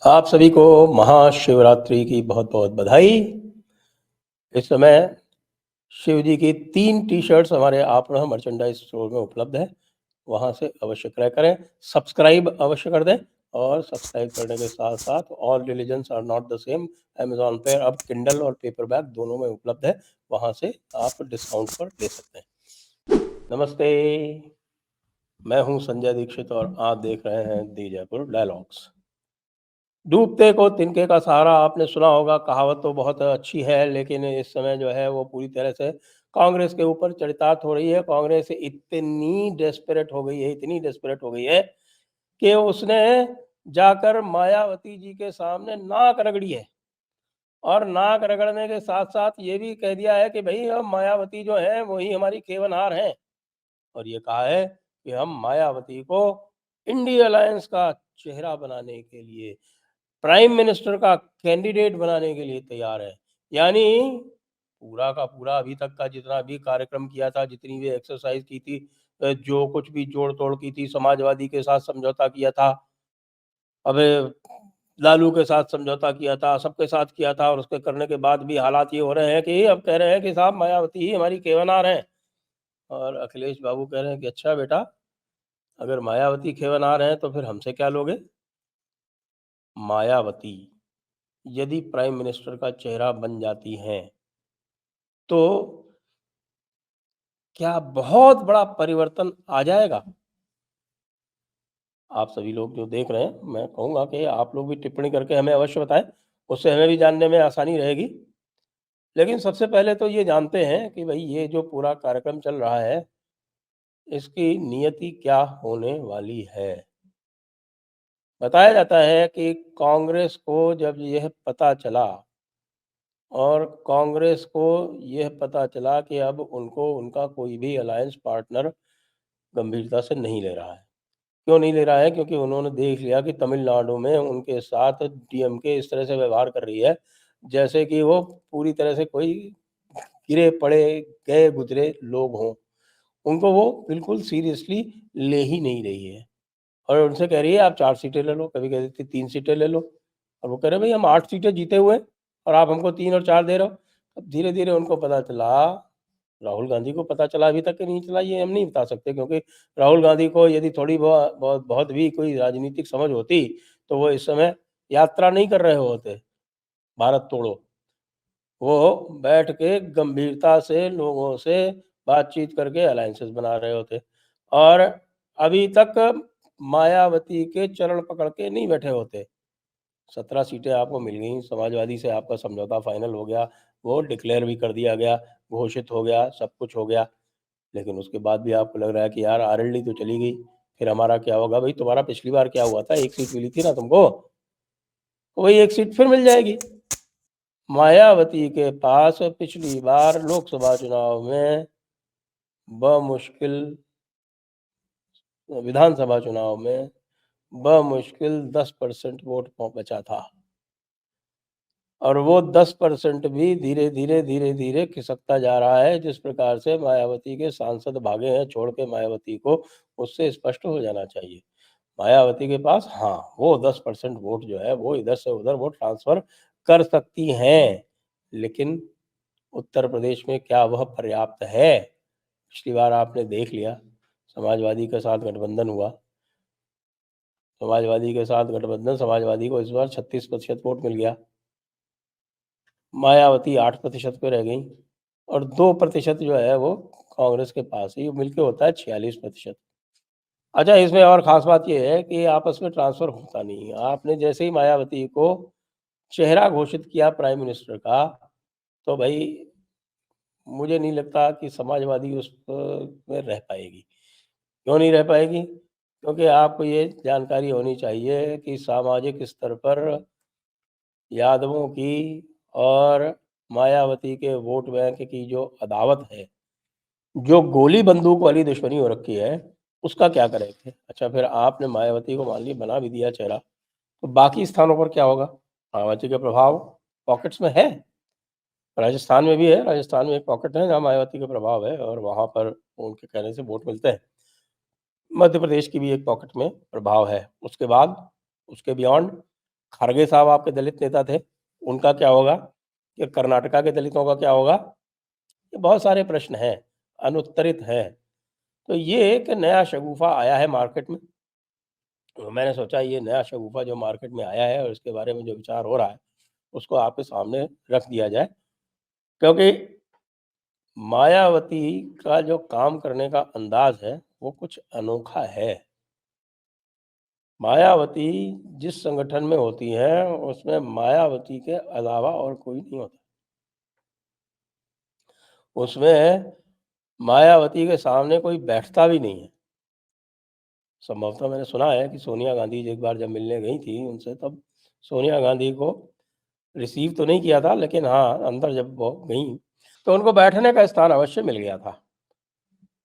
आप सभी को महाशिवरात्रि की बहुत बहुत बधाई। इस समय शिव जी की 3 टी-शर्ट्स हमारे आपड़ा मर्चेंडाइज स्टोर में उपलब्ध है। वहाँ से अवश्य क्रय करें। सब्सक्राइब अवश्य कर दें और सब्सक्राइब करने के साथ-साथ all religions are not the same Amazon पे अब किंडल और पेपरबैक दोनों में उपलब्ध है। वहाँ से आप डिस्काउंट पर ले सकते हैं। नमस्ते, मैं हूँ संजय दीक्षित और आप देख रहे हैं दी जयपुर डायलॉग्स। डूबते को तिनके का सहारा आपने सुना होगा, कहावत तो बहुत अच्छी है, लेकिन इस समय जो है वो पूरी तरह से कांग्रेस के ऊपर चरितार्थ हो रही है। कांग्रेस इतनी डेस्परेट हो गई है, इतनी डेस्परेट हो गई है कि उसने जाकर मायावती जी के सामने नाक रगड़ी है और नाक रगड़ने के साथ-साथ ये भी कह दिया है कि भई हम मायावती जो हैं वही हमारी केवनहार हैं और ये कहा है कि हम मायावती को इंडी अलायंस का चेहरा बनाने के लिए प्राइम मिनिस्टर का कैंडिडेट बनाने के लिए तैयार है। यानी पूरा का पूरा अभी तक का जितना भी कार्यक्रम किया था, जितनी भी एक्सरसाइज की थी, जो कुछ भी जोड़-तोड़ की थी, समाजवादी के साथ समझौता किया था, अब लालू के साथ समझौता किया था, सबके साथ किया था और उसके करने के बाद भी हालात ये हो रहे हैं कि अब कह रहे हैं कि साहब मायावती ही हमारी केवनार हैं। और अखिलेश बाबू कह रहे हैं कि अच्छा बेटा, अगर मायावती केवनार हैं तो फिर हमसे क्या लोगे? मायावती यदि प्राइम मिनिस्टर का चेहरा बन जाती हैं, तो क्या बहुत बड़ा परिवर्तन आ जाएगा? आप सभी लोग जो देख रहे हैं, मैं कहूँगा कि आप लोग भी टिप्पणी करके हमें अवश्य बताएँ, उससे हमें भी जानने में आसानी रहेगी। लेकिन सबसे पहले तो ये जानते हैं कि भई ये जो पूरा कार्यक्रम चल रहा है, इसकी नियति क्या होने वाली है? बताया जाता है कि कांग्रेस को जब यह पता चला और कांग्रेस को यह पता चला कि अब उनको उनका कोई भी अलायंस पार्टनर गंभीरता से नहीं ले रहा है। क्यों नहीं ले रहा है? क्योंकि उन्होंने देख लिया कि तमिलनाडु में उनके साथ डीएमके इस तरह से व्यवहार कर रही है, जैसे कि वो पूरी तरह से कोई गिरे पड़े, गए गुज़रे लोग हों। उनको वो बिल्कुल सीरियसली ले ही नहीं रही है और उनसे कह रही है आप 4 सीटें ले लो, कभी कह देती 3 सीटें ले लो और वो कह रहे हैं भई हम 8 सीटें जीते हुए हैं और आप हमको 3 और 4 दे रहे हो। अब धीरे-धीरे उनको पता चला, राहुल गांधी को पता चला, अभी तक कि नहीं चला ये हम नहीं बता सकते क्योंकि राहुल गांधी को यदि थोड़ी बहुत भी कोई राजनीतिक समझ होती, तो वो इस समय यात्रा नहीं कर रहे होते, भारत तोड़ो। वो बैठ के गंभीरता से लोगों से बातचीत करके अलायंसेस बना रहे होते और अभी तक मायावती के चरण पकड़ के नहीं बैठे होते। 17 सीटें आपको मिल गई, समाजवादी से आपका समझौता फाइनल हो गया, वो डिक्लेयर भी कर दिया गया, घोषित हो गया, सब कुछ हो गया। लेकिन उसके बाद भी आपको लग रहा है कि यार आरएलडी तो चली गई, फिर हमारा क्या होगा? भई तुम्हारा पिछली बार क्या हुआ था? 1 सीट मिली थी ना तुमको, वही 1 सीट फिर मिल जाएगी। मायावती के पास पिछली बार लोकसभा चुनाव में बमुश्किल विधानसभा चुनाव में बमुश्किल 10% वोट बचा था और वो 10% भी धीरे-धीरे, धीरे-धीरे खिसकता जा रहा है। जिस प्रकार से मायावती के सांसद भागे हैं छोड़ के मायावती को, उससे स्पष्ट हो जाना चाहिए। मायावती के पास हाँ, वो 10% वोट जो है वो इधर से उधर वो ट्रांसफ़र कर सकती हैं, लेकिन उत्तर प्रदेश में क्या वह पर्याप्त है? पिछली बार आपने देख लिया, समाजवादी के साथ गठबंधन हुआ, समाजवादी को इस बार 36% वोट मिल गया, मायावती 8% पे रह गईं और 2% जो है वो कांग्रेस के पास है, ये मिलके होता है 46%। अच्छा, इसमें और ख़ास बात ये है कि आपस में ट्रांसफ़र होता नहीं है। आपने जैसे ही मायावती को चेहरा घोषित किया प्राइम मिनिस्टर का, तो भई मुझे नहीं लगता कि समाजवादी उस में रह पाएगी। क्यों नहीं रह पाएगी? क्योंकि आपको ये जानकारी होनी चाहिए कि सामाजिक स्तर पर यादवों की और मायावती के वोट बैंक की जो अदावत है, जो गोली बंदूक वाली दुश्मनी हो रखी है, उसका क्या करेंगे? अच्छा फिर आपने मायावती को मान ली बना भी दिया चेहरा, तो बाकी स्थानों पर क्या होगा? मायावती का प्रभाव पॉकेट्स में है। राजस्थान में भी है, राजस्थान में एक पॉकेट है जहाँ मायावती का प्रभाव है और वहाँ पर उनके कहने से वोट मिलते हैं। मध्य प्रदेश की भी एक पॉकेट में प्रभाव है। उसके बाद, उसके बियॉन्ड खरगे साहब आपके दलित नेता थे, उनका क्या होगा? कि कर्नाटका के दलितों का क्या होगा? ये बहुत सारे प्रश्न हैं, अनुत्तरित हैं। तो ये एक नया शगुफ़ा आया है मार्केट में। तो मैंने सोचा ये नया शगुफ़ा जो मार्केट में आया है और इसके बारे में जो विचार हो रहा है, उसको आपके सामने रख दिया जाए। क्योंकि मायावती का जो काम करने का अंदाज़ है, वो कुछ अनोखा है। मायावती जिस संगठन में होती हैं, उसमें मायावती के अलावा और कोई नहीं होता। उसमें मायावती के सामने कोई बैठता भी नहीं है। संभवतः मैंने सुना है कि सोनिया गांधी जी एक बार जब मिलने गई थी उनसे, तब सोनिया गांधी को रिसीव तो नहीं किया था, लेकिन हाँ, अंदर जब वो गईं, तो उनको बैठने का स्थान अवश्य मिल गया था।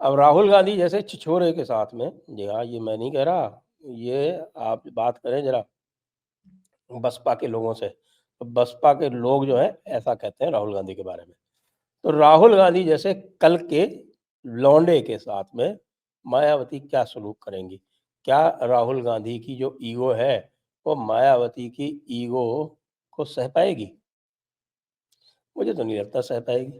अब राहुल गांधी जैसे छिछोरे के साथ में, जी हाँ, ये मैं नहीं कह रहा, ये आप बात करें ज़रा बसपा के लोगों से, तो बसपा के लोग जो हैं, ऐसा कहते हैं राहुल गांधी के बारे में। तो राहुल गांधी जैसे कल के लौंडे के साथ में मायावती क्या सलूक करेंगी? क्या राहुल गांधी की जो ईगो है, वो मायावती की ईगो को सह पाएगी? मुझे तो नहीं लगता सह पाएगी।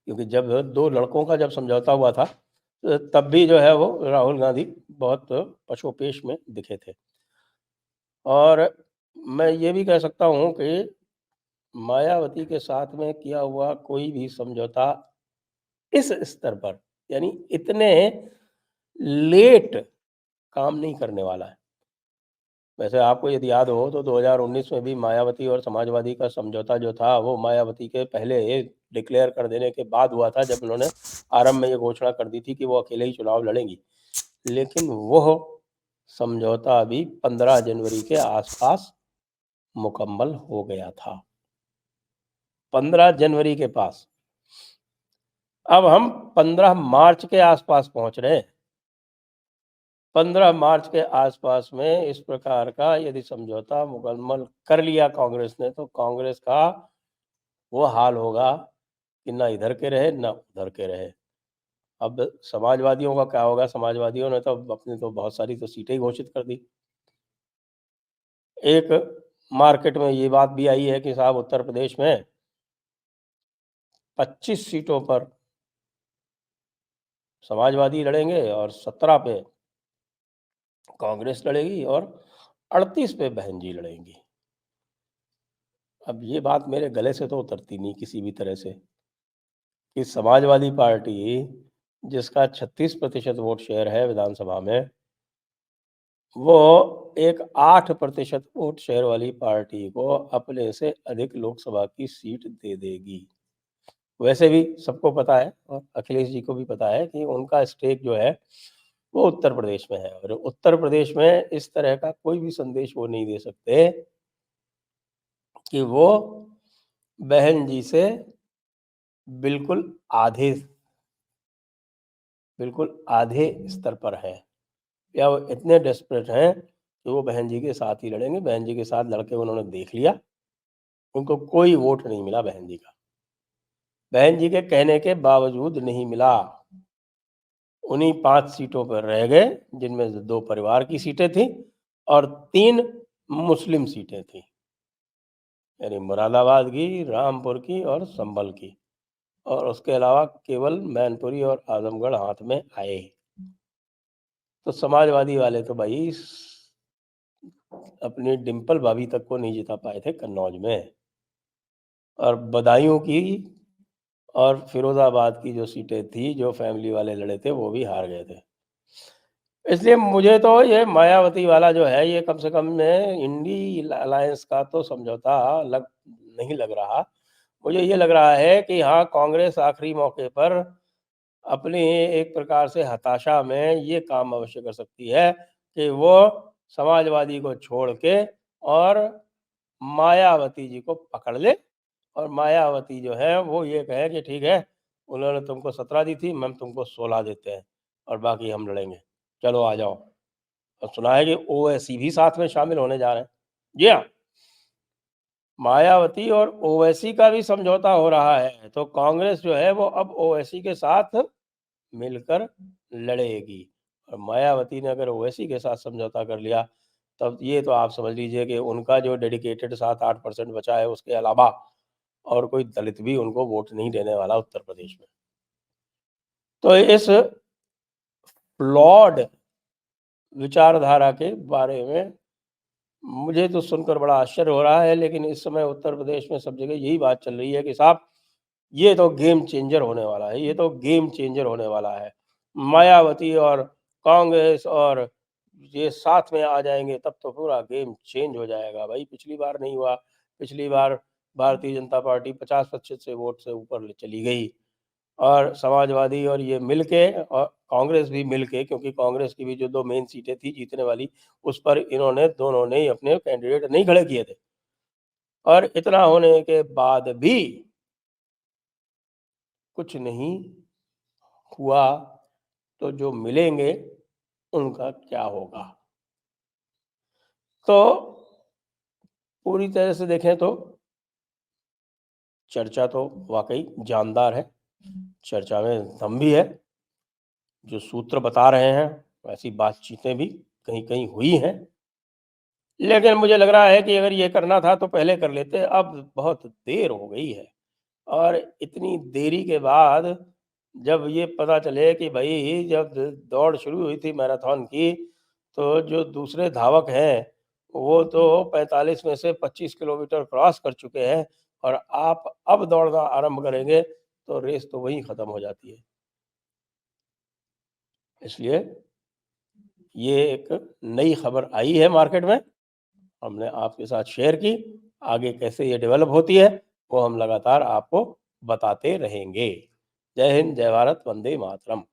क्योंकि जब 2 लड़कों का जब समझौता हुआ था, तब भी जो है वो राहुल गांधी बहुत पशोपेश में दिखे थे। और मैं ये भी कह सकता हूँ कि मायावती के साथ में किया हुआ कोई भी समझौता इस स्तर पर, यानी इतने लेट काम नहीं करने वाला है। वैसे आपको यदि याद हो तो 2019 में भी मायावती और समाजवादी का समझौता जो था, वो मायावती के पहले डिक्लेयर कर देने के बाद हुआ था, जब उन्होंने आरंभ में ये घोषणा कर दी थी कि वो अकेले ही चुनाव लड़ेंगी। लेकिन वह समझौता अभी 15 जनवरी के आसपास मुकम्मल हो गया था। 15 जनवरी के पास। अब हम 15 मार्च के आसपास पहुंच रहे हैं। 15 मार्च के आसपास में इस प्रकार का यदि समझौता मुकम्मल कर लिया कांग्रेस ने, तो कांग्रेस का वो हाल होगा कि ना इधर के रहे ना उधर के रहे। अब समाजवादियों का क्या होगा? समाजवादियों ने तो अपनी तो बहुत सारी तो सीटें ही घोषित कर दी। एक मार्केट में ये बात भी आई है कि साहब उत्तर प्रदेश में 25 सीटों पर समाजवादी लड़ेंगे और 17 पे कांग्रेस लड़ेगी और 38 पे बहन जी लड़ेंगी। अब ये बात मेरे गले से तो उतरती नहीं किसी भी तरह से कि समाजवादी पार्टी, जिसका 36% वोट शेयर है विधानसभा में, वो एक 8% वोट शेयर वाली पार्टी को अपने से अधिक लोकसभा की सीट दे देगी। वैसे भी सबको पता है और अखिलेश जी को भी पता है कि उनका स्टेक जो है, वो उत्तर प्रदेश में है और उत्तर प्रदेश में इस तरह का कोई भी संदेश वो नहीं दे सकते कि वो बहन जी से बिल्कुल आधे बिल्कुल आधे स्तर पर हैं, या वो इतने डेस्परेट हैं कि वो बहन जी के साथ ही लड़ेंगे। बहन जी के साथ लड़के उन्होंने देख लिया, उनको कोई वोट नहीं मिला बहन जी का। बहन जी के कहने के बावजूद नहीं मिला। उन्हीं 5 सीटों पर रह गए, जिनमें से 2 परिवार की सीटें थीं और 3 मुस्लिम सीटें थीं। यानी मुरादाबाद की, रामपुर की और संभल की, और उसके अलावा केवल मैनपुरी और आजमगढ़ हाथ में आए। तो समाजवादी वाले तो भाई अपनी डिंपल भाभी तक को नहीं जिता पाए थे कन्नौज में, और बदायूं की और फिरोजाबाद की जो सीटें थी, जो फैमिली वाले लड़े थे, वो भी हार गए थे। इसलिए मुझे तो ये मायावती वाला जो है, ये कम से कम में इंडी अलायंस का तो समझौता लग नहीं लग रहा। मुझे ये लग रहा है कि हाँ, कांग्रेस आखिरी मौके पर अपनी एक प्रकार से हताशा में ये काम अवश्य कर सकती है कि वो समाजवादी को छोड़ के और मायावती जी को पकड़ ले, और मायावती जो है वो ये कहे कि ठीक है, उन्होंने तुमको 17 दी थी, हम तुमको 16 देते हैं और बाकी हम लड़ेंगे, चलो आ जाओ। और सुना है कि ओवैसी भी साथ में शामिल होने जा रहे हैं। जी हाँ, मायावती और ओवैसी का भी समझौता हो रहा है, तो कांग्रेस जो है वो अब ओवैसी के साथ मिलकर लड़ेगी। और मायावती ने अगर ओवैसी के साथ समझौता कर लिया, तब ये तो आप समझ लीजिए कि उनका जो डेडिकेटेड 7-8% बचा है, उसके अलावा और कोई दलित भी उनको वोट नहीं देने वाला उत्तर प्रदेश में। तो इस फ्लॉड विचारधारा के बारे में मुझे तो सुनकर बड़ा आश्चर्य हो रहा है, लेकिन इस समय उत्तर प्रदेश में सब जगह यही बात चल रही है कि साहब ये तो गेम चेंजर होने वाला है, ये तो गेम चेंजर होने वाला है। मायावती और कांग्रेस और ये साथ में आ जाएँगे तब तो पूरा गेम चेंज हो जाएगा। भाई पिछली बार नहीं हुआ, पिछली बार भारतीय जनता पार्टी 50-25 से वोट से ऊपर चली गई। और समाजवादी और ये मिलके और कांग्रेस भी मिलके, क्योंकि कांग्रेस की भी जो 2 मेन सीटें थी जीतने वाली, उस पर इन्होंने दोनों ने ही अपने कैंडिडेट नहीं खड़े किए थे। और इतना होने के बाद भी कुछ नहीं हुआ, तो जो मिलेंगे उनका क्या होगा? तो पूरी तरह से देखें तो चर्चा तो वाक़ई जानदार है, चर्चा में दम भी है। जो सूत्र बता रहे हैं, वैसी बातचीतें भी कहीं-कहीं हुई हैं। लेकिन मुझे लग रहा है कि अगर ये करना था तो पहले कर लेते, अब बहुत देर हो गई है। और इतनी देरी के बाद जब ये पता चले कि भई जब दौड़ शुरू हुई थी मैराथन की, तो जो दूसरे धावक हैं, वो तो 45 में से 25 किलोमीटर क्रॉस कर चुके हैं और आप अब दौड़ना आरंभ करेंगे, तो रेस तो वहीं खत्म हो जाती है। इसलिए ये एक नई खबर आई है मार्केट में, हमने आपके साथ शेयर की। आगे कैसे ये डेवलप होती है, वो हम लगातार आपको बताते रहेंगे। जय हिंद, जय भारत, वंदे मातरम।